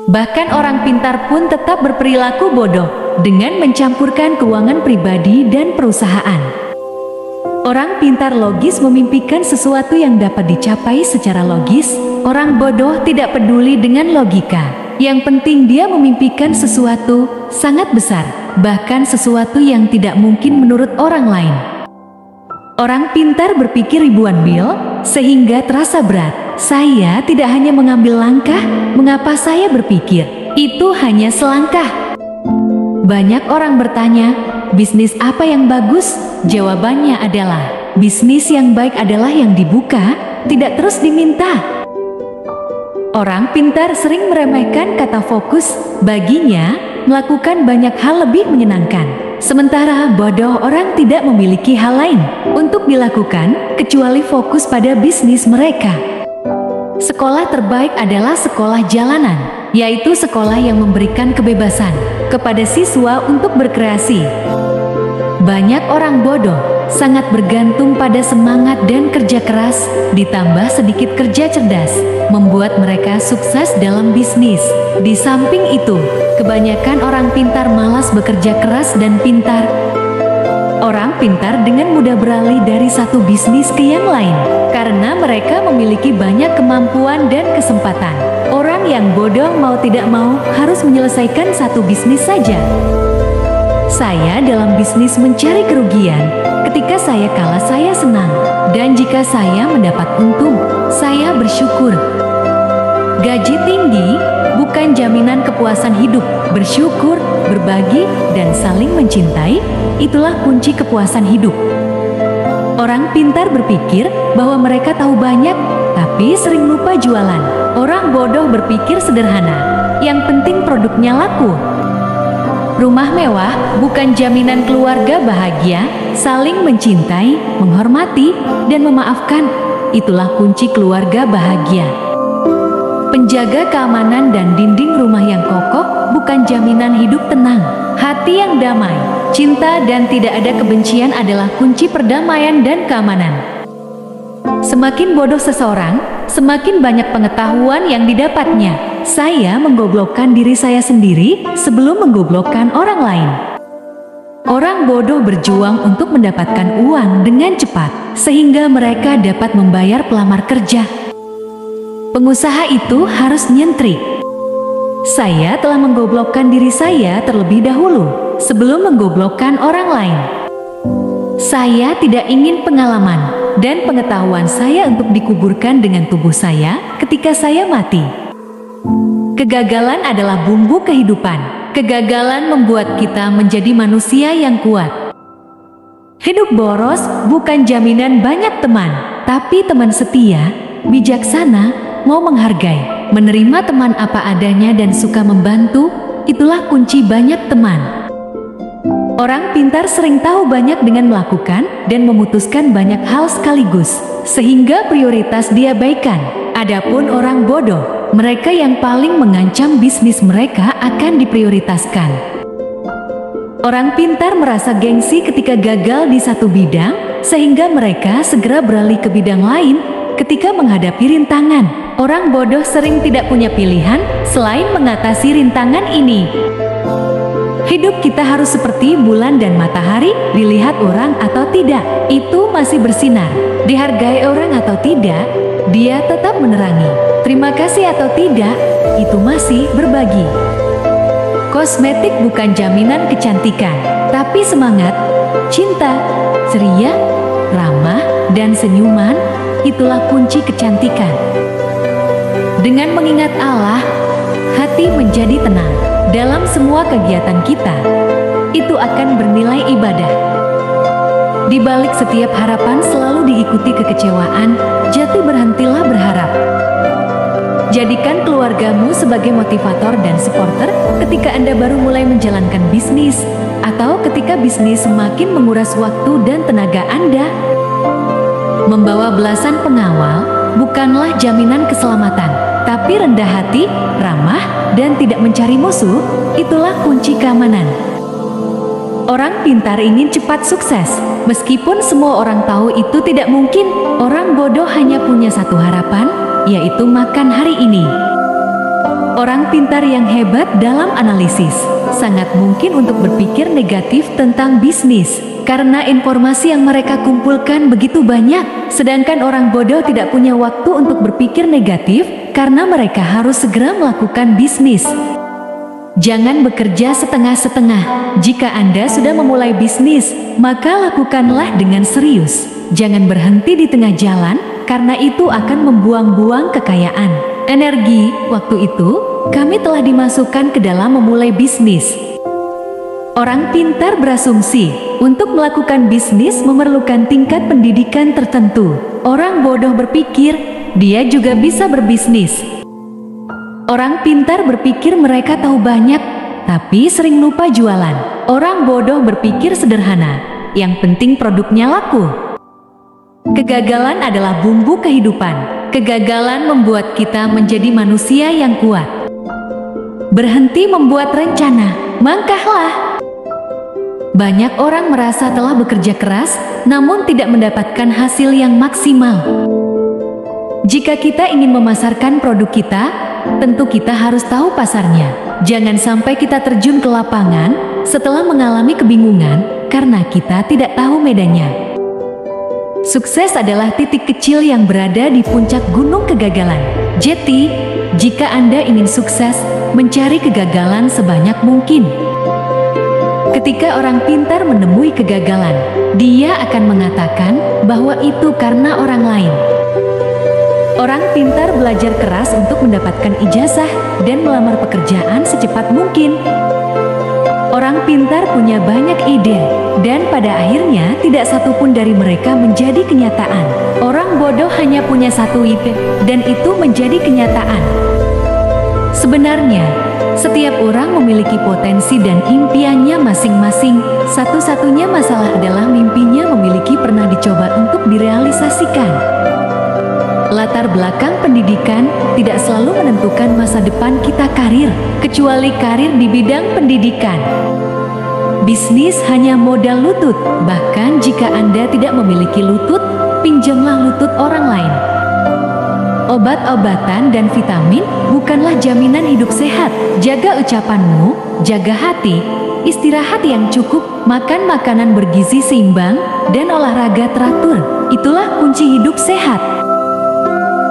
Bahkan orang pintar pun tetap berperilaku bodoh dengan mencampurkan keuangan pribadi dan perusahaan. Orang pintar logis memimpikan sesuatu yang dapat dicapai secara logis. Orang bodoh tidak peduli dengan logika. Yang penting dia memimpikan sesuatu sangat besar, bahkan sesuatu yang tidak mungkin menurut orang lain. Orang pintar berpikir ribuan mil, sehingga terasa berat. Saya tidak hanya mengambil langkah, mengapa saya berpikir itu hanya selangkah? Banyak orang bertanya, bisnis apa yang bagus? Jawabannya adalah, bisnis yang baik adalah yang dibuka, tidak terus diminta. Orang pintar sering meremehkan kata fokus, baginya melakukan banyak hal lebih menyenangkan. Sementara bodoh orang tidak memiliki hal lain untuk dilakukan kecuali fokus pada bisnis mereka. Sekolah terbaik adalah sekolah jalanan, yaitu sekolah yang memberikan kebebasan kepada siswa untuk berkreasi. Banyak orang bodoh sangat bergantung pada semangat dan kerja keras, ditambah sedikit kerja cerdas, membuat mereka sukses dalam bisnis. Di samping itu, kebanyakan orang pintar malas bekerja keras dan pintar. Orang pintar dengan mudah beralih dari satu bisnis ke yang lain, karena mereka memiliki banyak kemampuan dan kesempatan. Orang yang bodoh mau tidak mau harus menyelesaikan satu bisnis saja. Saya dalam bisnis mencari kerugian. Ketika saya kalah saya senang, dan jika saya mendapat untung, saya bersyukur. Gaji tinggi bukan jaminan kepuasan hidup. Bersyukur, berbagi, dan saling mencintai, itulah kunci kepuasan hidup. Orang pintar berpikir bahwa mereka tahu banyak, tapi sering lupa jualan. Orang bodoh berpikir sederhana, yang penting produknya laku. Rumah mewah bukan jaminan keluarga bahagia. Saling mencintai, menghormati, dan memaafkan, itulah kunci keluarga bahagia. Penjaga keamanan dan dinding rumah yang kokoh bukan jaminan hidup tenang. Hati yang damai, cinta dan tidak ada kebencian adalah kunci perdamaian dan keamanan. Semakin bodoh seseorang, semakin banyak pengetahuan yang didapatnya. Saya menggoblokkan diri saya sendiri sebelum menggoblokkan orang lain. Orang bodoh berjuang untuk mendapatkan uang dengan cepat, sehingga mereka dapat membayar pelamar kerja. Pengusaha itu harus nyentrik. Saya telah menggoblokkan diri saya terlebih dahulu, sebelum menggoblokkan orang lain. Saya tidak ingin pengalaman dan pengetahuan saya untuk dikuburkan dengan tubuh saya ketika saya mati. Kegagalan adalah bumbu kehidupan. Kegagalan membuat kita menjadi manusia yang kuat. Hidup boros bukan jaminan banyak teman, tapi teman setia, bijaksana, mau menghargai, menerima teman apa adanya dan suka membantu, itulah kunci banyak teman. Orang pintar sering tahu banyak dengan melakukan dan memutuskan banyak hal sekaligus, sehingga prioritas diabaikan. Adapun orang bodoh, mereka yang paling mengancam bisnis mereka akan diprioritaskan. Orang pintar merasa gengsi ketika gagal di satu bidang, sehingga mereka segera beralih ke bidang lain ketika menghadapi rintangan. Orang bodoh sering tidak punya pilihan selain mengatasi rintangan ini. Hidup kita harus seperti bulan dan matahari, dilihat orang atau tidak, itu masih bersinar. Dihargai orang atau tidak, dia tetap menerangi. Terima kasih atau tidak, itu masih berbagi. Kosmetik bukan jaminan kecantikan, tapi semangat, cinta, ceria, ramah, dan senyuman, itulah kunci kecantikan. Dengan mengingat Allah, hati menjadi tenang. Dalam semua kegiatan kita, itu akan bernilai ibadah. Di balik setiap harapan selalu diikuti kekecewaan, jatuh berhentilah berharap. Jadikan keluargamu sebagai motivator dan supporter ketika Anda baru mulai menjalankan bisnis, atau ketika bisnis semakin menguras waktu dan tenaga Anda. Membawa belasan pengawal bukanlah jaminan keselamatan, tapi rendah hati, ramah, dan tidak mencari musuh, itulah kunci keamanan. Orang pintar ingin cepat sukses, meskipun semua orang tahu itu tidak mungkin. Orang bodoh hanya punya satu harapan, yaitu makan hari ini. Orang pintar yang hebat dalam analisis sangat mungkin untuk berpikir negatif tentang bisnis karena informasi yang mereka kumpulkan begitu banyak, sedangkan orang bodoh tidak punya waktu untuk berpikir negatif karena mereka harus segera melakukan bisnis. Jangan bekerja setengah-setengah. Jika Anda sudah memulai bisnis, maka lakukanlah dengan serius. Jangan berhenti di tengah jalan karena itu akan membuang-buang kekayaan, energi. Waktu itu, kami telah dimasukkan ke dalam memulai bisnis. Orang pintar berasumsi untuk melakukan bisnis memerlukan tingkat pendidikan tertentu. Orang bodoh berpikir dia juga bisa berbisnis. Orang pintar berpikir mereka tahu banyak, tapi sering lupa jualan. Orang bodoh berpikir sederhana, yang penting produknya laku. Kegagalan adalah bumbu kehidupan. Kegagalan membuat kita menjadi manusia yang kuat. Berhenti membuat rencana, langkahlah. Banyak orang merasa telah bekerja keras, namun tidak mendapatkan hasil yang maksimal. Jika kita ingin memasarkan produk kita, tentu kita harus tahu pasarnya. Jangan sampai kita terjun ke lapangan setelah mengalami kebingungan karena kita tidak tahu medannya. Sukses adalah titik kecil yang berada di puncak gunung kegagalan. Jadi, jika Anda ingin sukses, mencari kegagalan sebanyak mungkin. Ketika orang pintar menemui kegagalan, dia akan mengatakan bahwa itu karena orang lain. Orang pintar belajar keras untuk mendapatkan ijazah dan melamar pekerjaan secepat mungkin. Orang pintar punya banyak ide, dan pada akhirnya tidak satupun dari mereka menjadi kenyataan. Orang bodoh hanya punya satu ide, dan itu menjadi kenyataan. Sebenarnya, setiap orang memiliki potensi dan impiannya masing-masing. Satu-satunya masalah adalah mimpinya memiliki pernah dicoba untuk direalisasikan. Latar belakang pendidikan tidak selalu menentukan masa depan kita karir, kecuali karir di bidang pendidikan. Bisnis hanya modal lutut, bahkan jika Anda tidak memiliki lutut, pinjamlah lutut orang lain. Obat-obatan dan vitamin bukanlah jaminan hidup sehat. Jaga ucapanmu, jaga hati, istirahat yang cukup, makan makanan bergizi seimbang, dan olahraga teratur. Itulah kunci hidup sehat.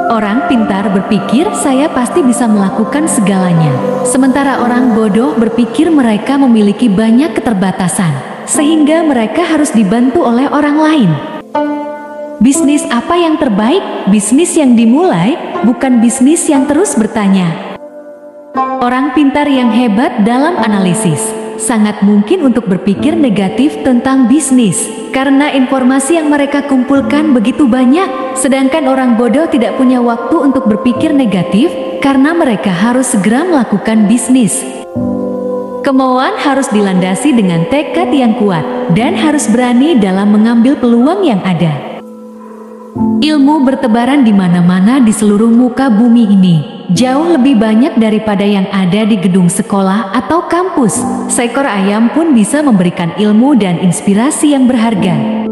Orang pintar berpikir saya pasti bisa melakukan segalanya. Sementara orang bodoh berpikir mereka memiliki banyak keterbatasan, sehingga mereka harus dibantu oleh orang lain. Bisnis apa yang terbaik? Bisnis yang dimulai, bukan bisnis yang terus bertanya. Orang pintar yang hebat dalam analisis sangat mungkin untuk berpikir negatif tentang bisnis karena informasi yang mereka kumpulkan begitu banyak, sedangkan orang bodoh tidak punya waktu untuk berpikir negatif karena mereka harus segera melakukan bisnis. Kemauan harus dilandasi dengan tekad yang kuat dan harus berani dalam mengambil peluang yang ada. Ilmu bertebaran di mana-mana di seluruh muka bumi ini. Jauh lebih banyak daripada yang ada di gedung sekolah atau kampus. Seekor ayam pun bisa memberikan ilmu dan inspirasi yang berharga.